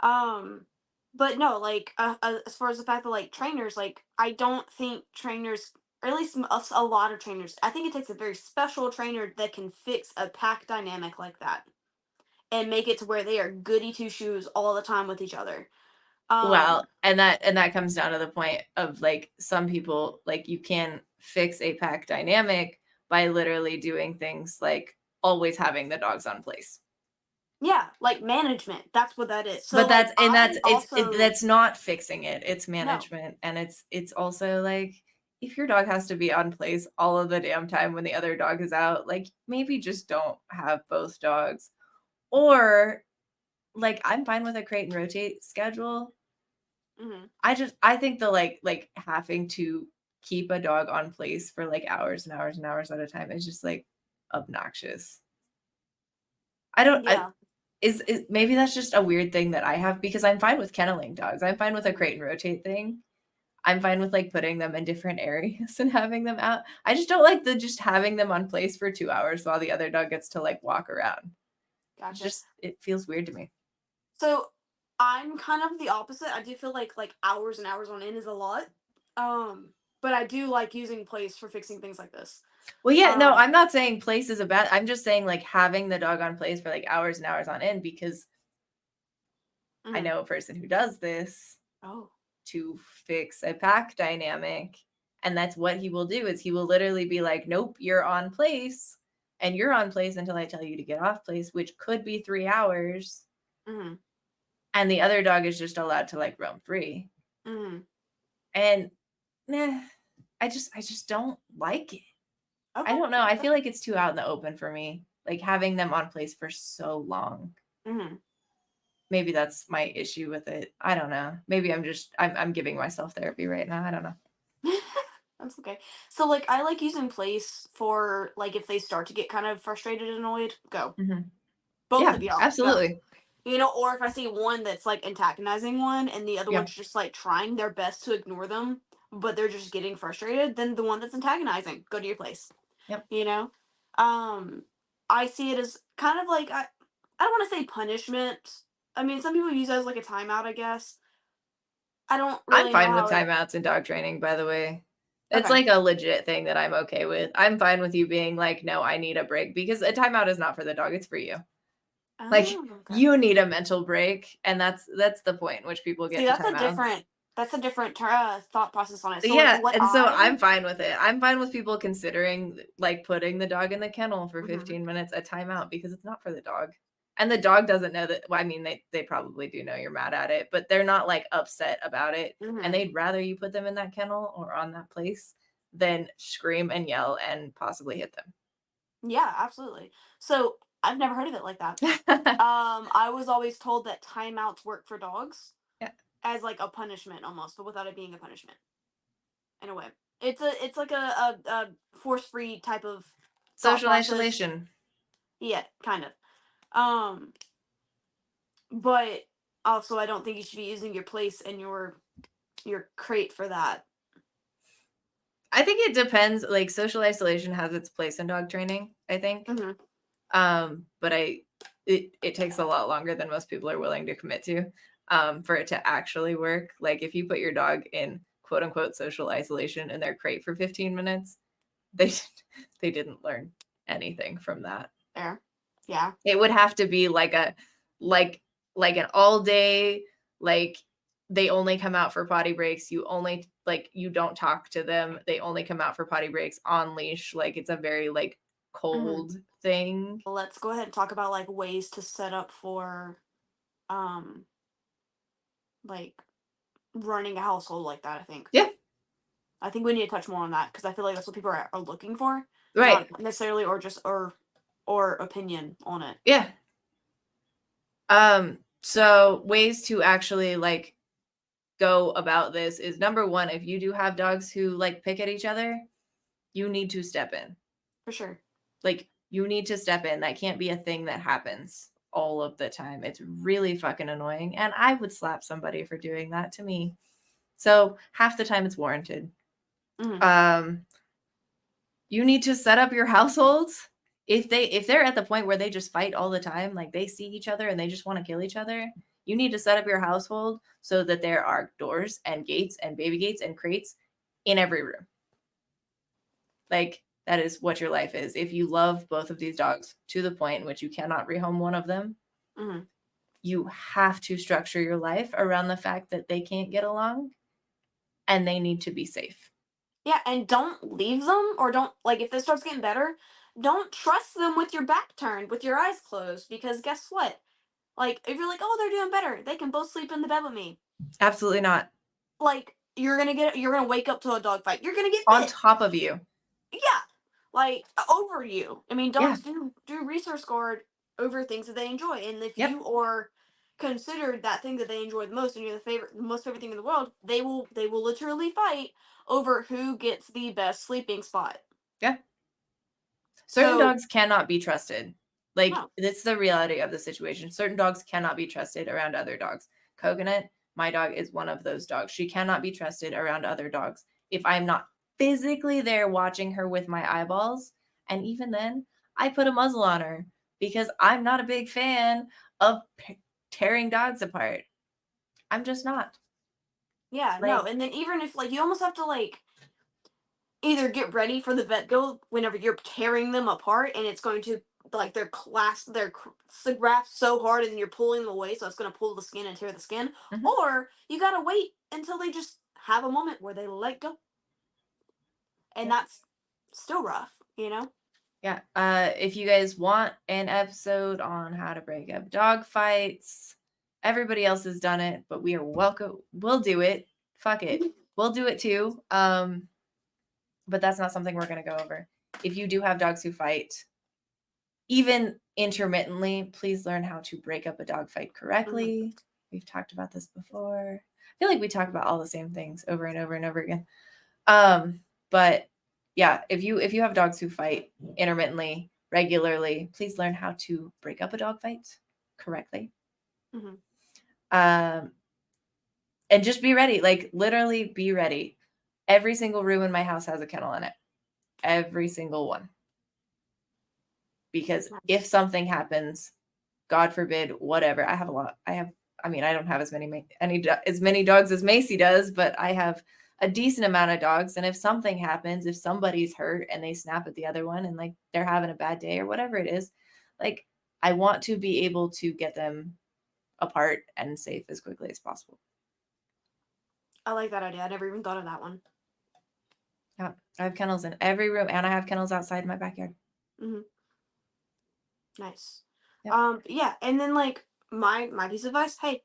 But no, like, as far as the fact that like trainers, like, I don't think trainers, or at least a lot of trainers, I think it takes a very special trainer that can fix a pack dynamic like that and make it to where they are goody two shoes all the time with each other. Well, and that comes down to the point of like some people, like you can fix a pack dynamic by literally doing things like always having the dogs on place. Yeah, like management. That's what that is. So But like that's not fixing it. It's management. And it's also like if your dog has to be on place all of the damn time when the other dog is out, like maybe just don't have both dogs. Or like I'm fine with a crate and rotate schedule. I think the like having to keep a dog on place for like hours and hours and hours at a time is just like obnoxious. Yeah. Is maybe that's just a weird thing that I have because I'm fine with kenneling dogs. I'm fine with a crate and rotate thing. I'm fine with like putting them in different areas and having them out. I just don't like the just having them on place for 2 hours while the other dog gets to like walk around. Gotcha. It feels weird to me. So I'm kind of the opposite. I do feel like hours and hours on end is a lot. But I do like using place for fixing things like this. Well, yeah, no, I'm not saying place is a bad. I'm just saying like having the dog on place for like hours and hours on end because I know a person who does this to fix a pack dynamic. And that's what he will do is he will literally be like, nope, you're on place and you're on place until I tell you to get off place, which could be 3 hours. And the other dog is just allowed to like roam free. And I just don't like it. Okay. I don't know. I feel like it's too out in the open for me. Like having them on place for so long. Maybe that's my issue with it. I don't know. Maybe I'm giving myself therapy right now. I don't know. That's okay. So like I like using place for like if they start to get kind of frustrated and annoyed, go. Both of y'all. Absolutely. Go. Or if I see one that's like antagonizing one and the other one's just like trying their best to ignore them, but they're just getting frustrated, then the one that's antagonizing, go to your place. Yep. I see it as kind of like I don't want to say punishment. I mean, some people use it as like a timeout, I guess. I don't really I'm fine with timeouts in dog training, by the way. It's like a legit thing that I'm okay with. I'm fine with you being like, no, I need a break because a timeout is not for the dog, it's for you. Like you need a mental break, and that's the point in which people get to timeouts. That's a different thought process on it. So yeah, and so I'm fine with it. I'm fine with people considering like putting the dog in the kennel for 15 minutes a timeout because it's not for the dog. And the dog doesn't know that. Well, I mean, they probably do know you're mad at it, but they're not like upset about it. And they'd rather you put them in that kennel or on that place than scream and yell and possibly hit them. Yeah, absolutely. So I've never heard of it like that. I was always told that timeouts work for dogs as like a punishment almost, but without it being a punishment. In a way, it's like a force-free type of social isolation. Yeah, kind of. But also I don't think you should be using your place and your crate for that. I think it depends. Like social isolation has its place in dog training, I think. But it takes a lot longer than most people are willing to commit to. for it to actually work. Like if you put your dog in quote unquote social isolation in their crate for 15 minutes, they they didn't learn anything from that. There. Yeah. It would have to be like a like like an all day, like they only come out for potty breaks. You only like you don't talk to them. They only come out for potty breaks on leash. Like it's a very like Hmm. cold thing. Let's go ahead and talk about like ways to set up for um like running a household like that. Yeah, I think we need to touch more on that because I feel like that's what people are looking for, right. not necessarily or just or opinion on it. Yeah. So ways to actually like go about this is number one, if you do have dogs who like pick at each other, you need to step in. For sure. Like you need to step in. That can't be a thing that happens all of the time. It's really fucking annoying. And I would slap somebody for doing that to me. So half the time it's warranted. Hmm. Um, you need to set up your households. If they're at the point where they just fight all the time, like they see each other and they just want to kill each other, you need to set up your household so that there are doors and gates and baby gates and crates in every room. Like that is what your life is. If you love both of these dogs to the point in which you cannot rehome one of them, Hmm. you have to structure your life around the fact that they can't get along and they need to be safe. Yeah, and don't leave them or don't like if this starts getting better, don't trust them with your back turned, with your eyes closed, because guess what? Like if you're like, oh, they're doing better, they can both sleep in the bed with me. Absolutely not. Like you're gonna wake up to a dog fight. You're gonna get On bit. top of you. Yeah, like over you. I mean, Yeah. dogs do resource guard over things that they enjoy, and if Yep. you are considered that thing that they enjoy the most, and you're the most favorite thing in the world, they will literally fight over who gets the best sleeping spot. Yeah. Certain So dogs cannot be trusted. Like, no, it's the reality of the situation. Certain dogs cannot be trusted around other dogs. Coconut, my dog, is one of those dogs. She cannot be trusted around other dogs. If I'm not physically there watching her with my eyeballs, and even then, I put a muzzle on her because I'm not a big fan of tearing dogs apart. I'm just not. yeah, no, Like, and then even if like you almost have to like either get ready for the vet bill whenever you're tearing them apart and it's going to like their graft so hard and you're pulling them away so it's going to pull the skin and tear the skin, mhm. or you got to wait until they just have a moment where they let go, and Yep. that's still rough. Yeah. If you guys want an episode on how to break up dog fights, everybody else has done it, but we are welcome. We'll do it. Fuck it. We'll do it too. But that's not something we're gonna go over. If you do have dogs who fight, even intermittently, please learn how to break up a dog fight Mhm. correctly. We've talked about this before. I feel like we talk about all the same things over and over and over again. But yeah, if you have dogs who fight intermittently, regularly, please learn how to break up a dog fight correctly. Mhm. Um, and just be ready. Like literally be ready. Every single room in my house has a kennel in it. Every single one. Because if Nice. something happens, God forbid, whatever. I have a lot. I mean, I don't have as many dogs as Macey does, but I have a decent amount of dogs. And if something happens, if somebody's hurt and they snap at the other one and like they're having a bad day or whatever it is, like I want to be able to get them apart and safe as quickly as possible. I like that idea. I never even thought of that one. Yeah. I have kennels in every room and I have kennels outside my backyard. Hmm. Nice. Yep. Yeah, and then like my piece of advice, hey,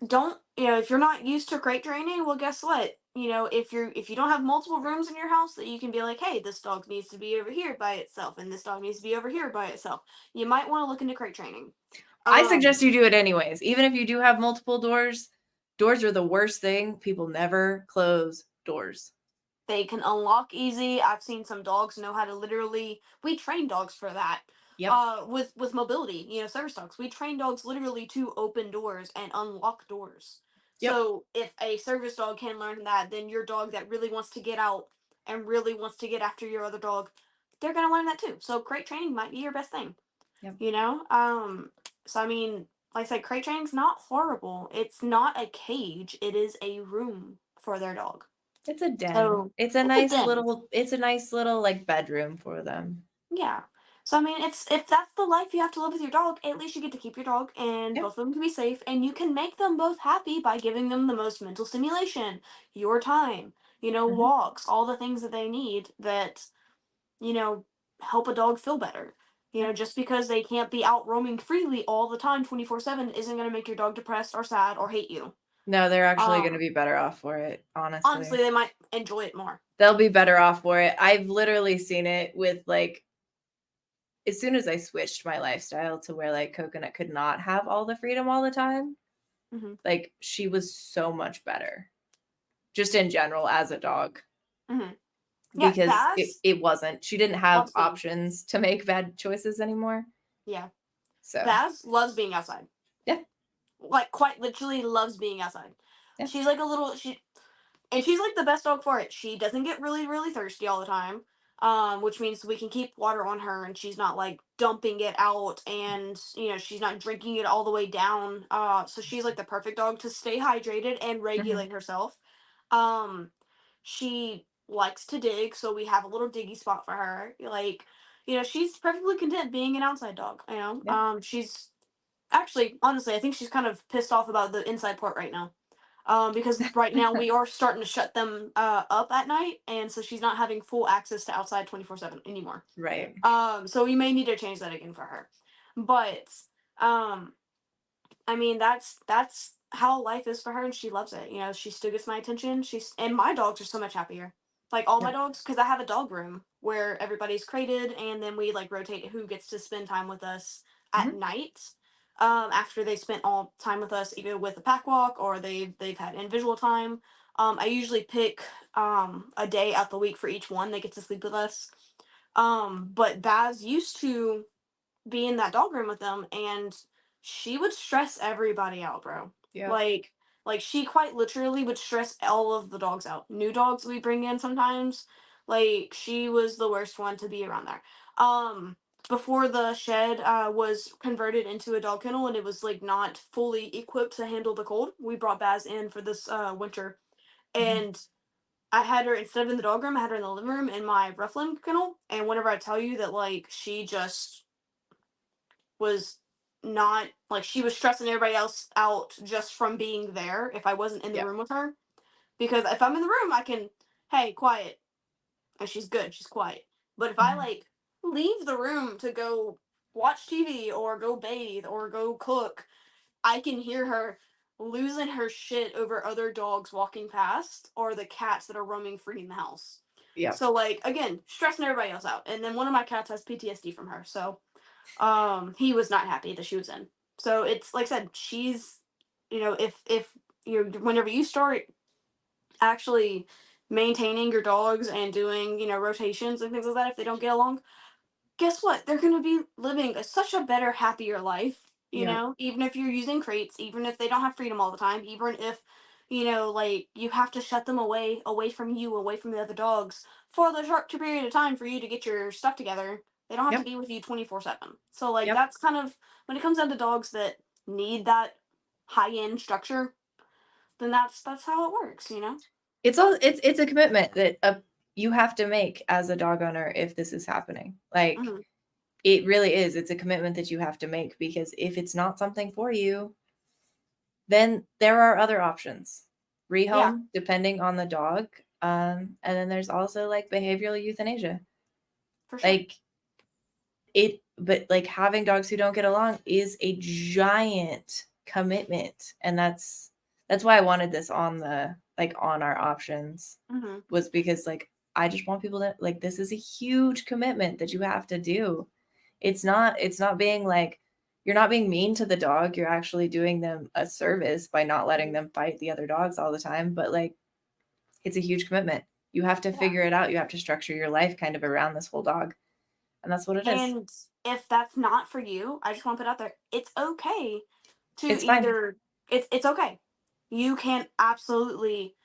don't if you're not used to crate training, well, guess what? If you don't have multiple rooms in your house that you can be like, hey, this dog needs to be over here by itself, and this dog needs to be over here by itself. You might want to look into crate training. I Um, suggest you do it anyways. Even if you do have multiple doors, doors are the worst thing. People never close doors. they can unlock easy. I've seen some dogs know how to literally. We train dogs for that. Yep. With mobility, service dogs, we train dogs literally to open doors and unlock doors. Yep. So if a service dog can learn that, then your dog that really wants to get out and really wants to get after your other dog, they're gonna learn that too. So crate training might be your best thing. Yep. So I mean, like I said, crate training's not horrible. It's not a cage. It is a room for their dog. It's a den. So it's a den. It's a nice little like bedroom for them. Yeah. So I mean, it's if that's the life you have to live with your dog, at least you get to keep your dog, and Yep. both of them can be safe, and you can make them both happy by giving them the most mental stimulation, your time, Mhm. walks, all the things that they need that you know help a dog feel better. Yep. Just because they can't be out roaming freely all the time, 24/7, isn't going to make your dog depressed or sad or hate you. No, they're actually gonna Um, be better off for it, Honestly, honestly. they might enjoy it more. They'll be better off for it. I've literally seen it with, like, as soon as I switched my lifestyle to where, like, Coconut could not have all the freedom all the time, Hmm. like, she was so much better, just in general as a dog, Hmm. Yeah, because it Baz it wasn't she didn't have loves being. options to make bad choices anymore, Yeah, so Baz loves being outside. yeah, Like quite literally loves being outside. yeah, She's like a little and she's like the best dog for it. She doesn't get really really thirsty all the time. Which means we can keep water on her and she's not like dumping it out, and she's not drinking it all the way down. So she's like the perfect dog to stay hydrated and mhm, regulate herself. Um she likes to dig, so we have a little diggy spot for her. Like, she's perfectly content being an outside dog, yeah, she's actually, honestly, I think she's kind of pissed off about the inside part right now. Because right now we are starting to shut them up at night, and so she's not having full access to outside 24/7 anymore. right, So we may need to change that again for her. But um, I mean, that's how life is for her, and she loves it. She still gets my attention. And my dogs are so much happier. Like all my yep, dogs, because I have a dog room where everybody's crated, and then we like rotate who gets to spend time with us at mhm, night. After they spent all time with us, either with a pack walk or they've had individual time. I usually pick a day out the week for each one that gets to sleep with us. But Baz used to be in that dog room with them, and she would stress everybody out, bro. yep, Like she quite literally would stress all of the dogs out. New dogs we bring in sometimes, like she was the worst one to be around there. Before the shed was converted into a dog kennel and it was like not fully equipped to handle the cold, we brought Baz in for this winter, mhm, and I had her, instead of in the dog room, I had her in the living room in my Rufflin kennel. And whenever I tell you that, like, she just was not like she was stressing everybody else out just from being there if I wasn't in the yep, room with her. Because if I'm in the room, I can, hey, quiet. And she's good, she's quiet. But if I mhm, like leave the room to go watch TV or go bathe or go cook, I can hear her losing her shit over other dogs walking past or the cats that are roaming free in the house. yep, So like again, stressing everybody else out. And then one of my cats has PTSD from her. So he was not happy that she was in. So it's like I said, she's if you're whenever you start actually maintaining your dogs and doing rotations and things like that, if they don't get along, guess what, they're going to be living such a better happier life, yep, even if you're using crates, even if they don't have freedom all the time, even if like you have to shut them away from you, away from the other dogs for the short period of time for you to get your stuff together. They don't have to yep, be with you 24/7. So like yep. that's kind of when it comes down to dogs that need that high end structure, then that's how it works. It's a commitment that you have to make as a dog owner if this is happening. Like, Hmm. it really is. It's a commitment that you have to make because if it's not something for you, then there are other options. Yeah, Rehome, depending on the dog. And then there's also like behavioral euthanasia. for sure. Like but like having dogs who don't get along is a giant commitment. And that's why I wanted this on the like on our options Hmm. was because like I just want people to like this is a huge commitment that you have to do. It's not being like you're not being mean to the dog. You're actually doing them a service by not letting Hmm. them fight the other dogs all the time. But like it's a huge commitment. You have to Yeah. figure it out. You have to structure your life kind of around this whole dog. And that's what it is. And if that's not for you, I just want to put out there, it's okay to It's fine. either it's okay. You can absolutely,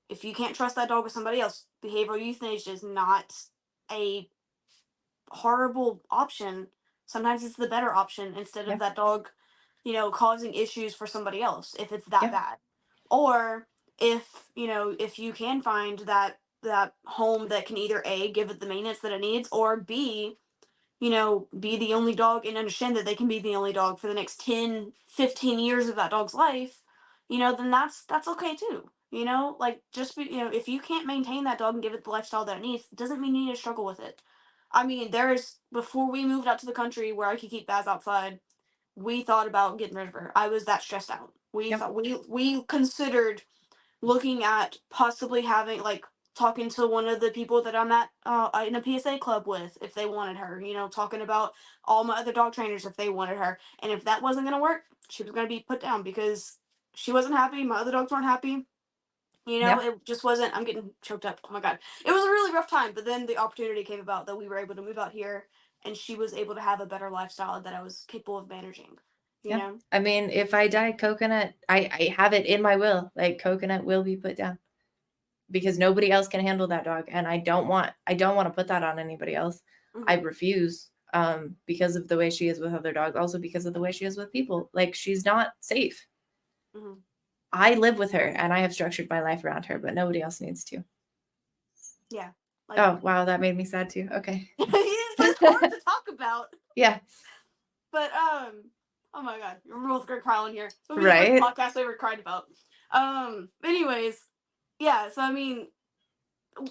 if you can't trust that dog with somebody else, behavioral euthanasia is not a horrible option. Sometimes it's the better option instead of Yeah. that dog. causing issues for somebody else if it's that Yeah. bad. Or if you can find that home that can either A, give it the maintenance that it needs, or B, be the only dog and understand that they can be the only dog for the next 10, 15 years of that dog's life, then that's okay too. Like just if you can't maintain that dog and give it the lifestyle that it needs, it doesn't mean you need to struggle with it. I mean, before we moved out to the country where I could keep Baz outside, we thought about getting rid of her. I was that stressed out. We Yep. thought we considered looking at possibly having like talking to one of the people that I'm at in a PSA club with if they wanted her, talking about all my other dog trainers if they wanted her. And if that wasn't going to work, she was going to be put down because she wasn't happy. My other dogs weren't happy. Yeah. It just wasn't. I'm getting choked up. Oh my God. It was a really rough time. But then the opportunity came about that we were able to move out here and she was able to have a better lifestyle that I was capable of managing, you Yeah. know? I mean, if I die, Coconut, I have it in my will. Like Coconut will be put down because nobody else can handle that dog, and I don't want to put that on anybody else. I Mm-hmm. refuse, because of the way she is with other dogs, also because of the way she is with people. Like she's not safe. Mm-hmm. I live with her and I have structured my life around her, but nobody else needs to. Yeah. Like, Oh, wow, that made me sad too. Okay. it's hard to talk about. Yeah. But oh my God, we're both gonna cry on here. It'll be the first Right. podcast I ever cried about. Anyways, yeah. So I mean,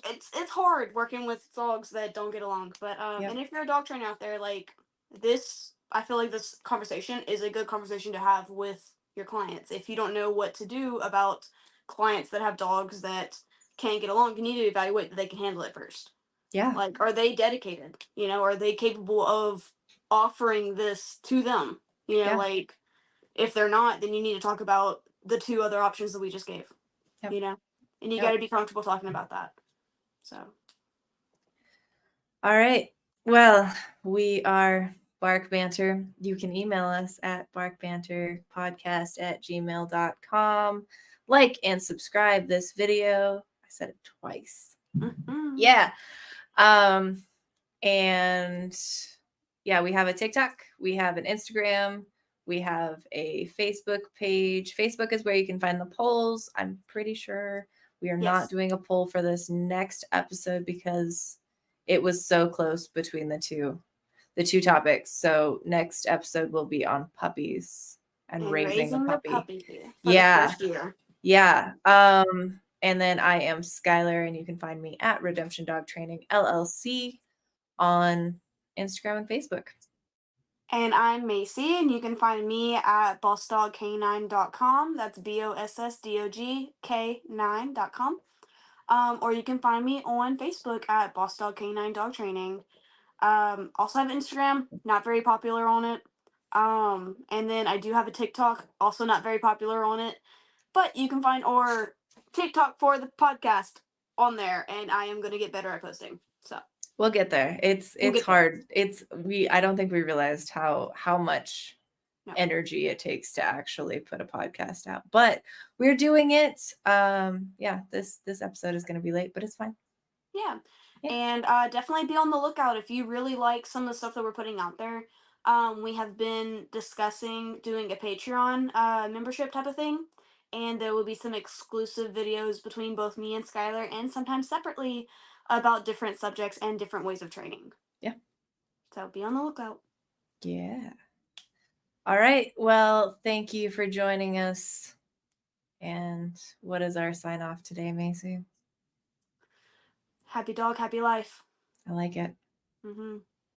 it's hard working with dogs that don't get along. But Yep. and if you're a dog trainer out there, like this, I feel like this conversation is a good conversation to have with your clients. If you don't know what to do about clients that have dogs that can't get along, you need to evaluate that they can handle it first. Yeah. Like, are they dedicated? Are they capable of offering this to them? Yeah. Like, if they're not, then you need to talk about the two other options that we just gave, Yep. and you got Yep. to be comfortable talking about that. So, All right. Well, we are Bark Banter. You can email us at barkbanterpodcast@gmail.com. Like and subscribe this video. I said it twice. mm-hmm. Yeah. Um, and yeah, we have a TikTok, we have an Instagram, we have a Facebook page. Facebook is where you can find the polls. I'm pretty sure we are not Yes. doing a poll for this next episode because it was so close between the two topics. So next episode will be on puppies and raising a the puppy. puppy for the Yeah. first year. Yeah. And then I am Skyler, and you can find me at Redemption Dog Training LLC on Instagram and Facebook. And I'm Macey, and you can find me at BossDogK9.com. That's BossDogK9.com. Or you can find me on Facebook at BossDogK9 Dog Training. Also have Instagram, not very popular on it. And then I do have a TikTok, also not very popular on it. But you can find our TikTok for the podcast on there, and I am gonna get better at posting. So we'll get there. It's get hard. I don't think we realized how much No. energy it takes to actually put a podcast out. But we're doing it. Yeah, this episode is gonna be late, but it's fine. Yeah. Yeah. And definitely be on the lookout if you really like some of the stuff that we're putting out there. We have been discussing doing a Patreon membership type of thing. And there will be some exclusive videos between both me and Skylar and sometimes separately about different subjects and different ways of training. Yeah. So be on the lookout. Yeah. All right. Well, thank you for joining us. And what is our sign off today, Macey? Happy dog, happy life. I like it. Mm-hmm.